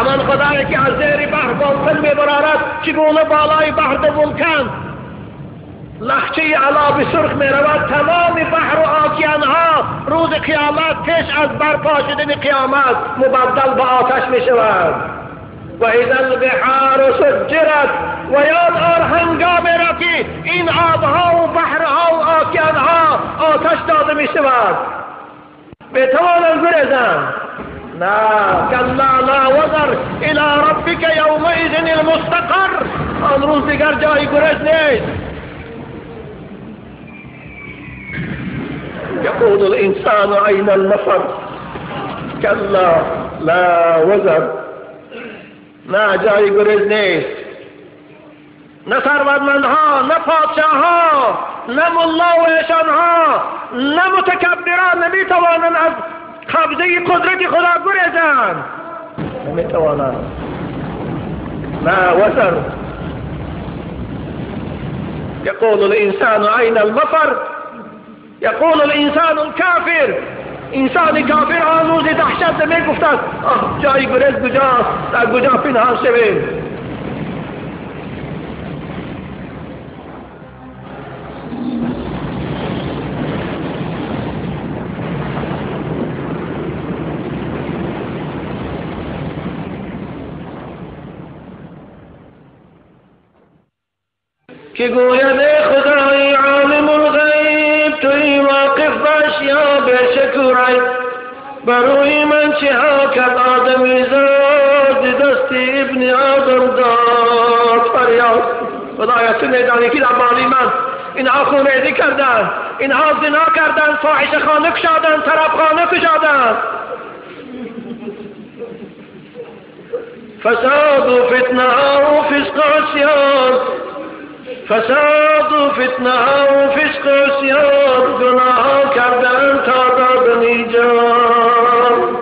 همان خدایی که از زیر بحر بالفل میبرارد چگونه بالای بحر ولکان لخچه علاب سرخ میرود، تمام بحر و آکیانها روز قیامت پیش از برپا شدن قیامت مبدل به آتش میشود. و اذا البحار سجرت، و یاد آر هنگامی را که این آبها و بحرها و آکیانها آتش داده میشود. بتوانند گریزند؟ نه، کلا لا وزر الى ربک یومئذ المستقر. آن روز دیگر جای گریز نیست. يقول الإنسان أين المفر كلا لا وزر. نه جای گریز نیست. نه ثروتمندها، نه پادشاهها، نه ملا و ایشانها، نه متکبران نمیتوانند از قبضه قدرت خدا گریزند. نمیتوانند. لا وزر. يقول الإنسان أين المفر. يقول الانسان الكافر. انسان کافر آن روز دهشت می گفتند جای گریز کجاست؟ در کجا پنهان شویم؟ که گوید خدای عالم الغیب توی واقف باش یا بشکورای، بروی من چه ها کرد آدمی زاد دست ابن آدم داد فریاد. خدایا تو میدانی که در بالی من اینها خونریزی کردن، اینها زنا کردن، فاحشه خانه کشادن، طرب خانه کشادن. فساد و فتنه و فسق و عصیان، فساد و فتنه و فسق و عصیان، گناه کردن تا دادنی جان.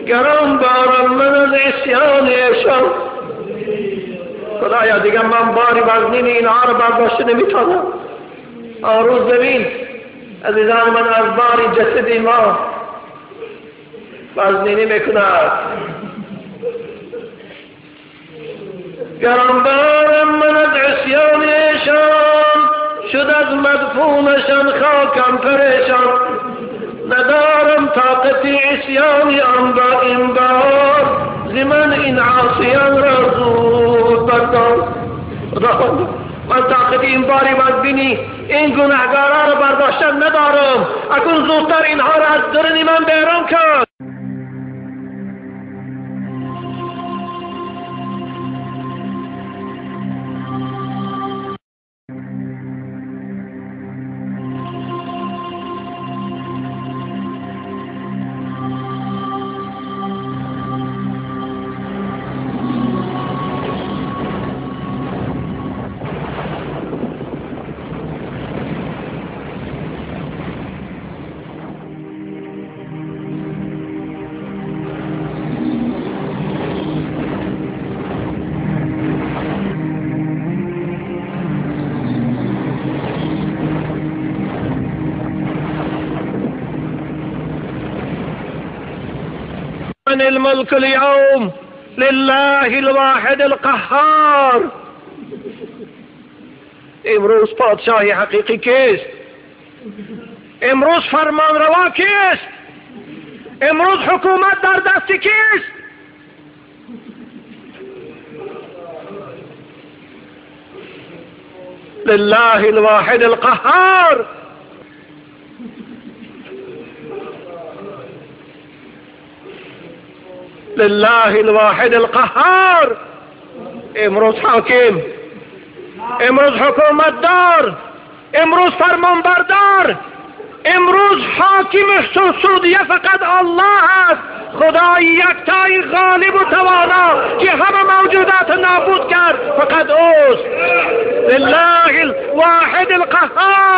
گران بارم من از عصیان ایشان. خدایا دیگر من باری وزنین اینها رو برداشت نمیتونم. آن روز ببین عزیزان من از باری جسد ما وزنینی میکند. گرانبارم من از عصیان ایشان، شد از مدفونشان خاکم پریشان. ندارم طاقت عصیان آن با این بار، زمن این عاصیان را زود بردار. من طاقت این باری بدبینی این گناهگارا را برداشتن ندارم. اکنون زودتر اینها را از درون من بیرون کن. الملك اليوم لله الواحد القهار. امروز پادشاهی حقیقی کیست؟ امروز فرمانروا کیست؟ امروز حکومت در دست کیست؟ لله الواحد القهار. لله الواحد القهار. امروز حاکم، امروز حکومت دار، امروز فرمان بردار، امروز حاکم سودیه فقط الله است. خدای یکتای غالب و توانا که همه موجودات نابود کرد فقط اوست. لله الواحد القهار.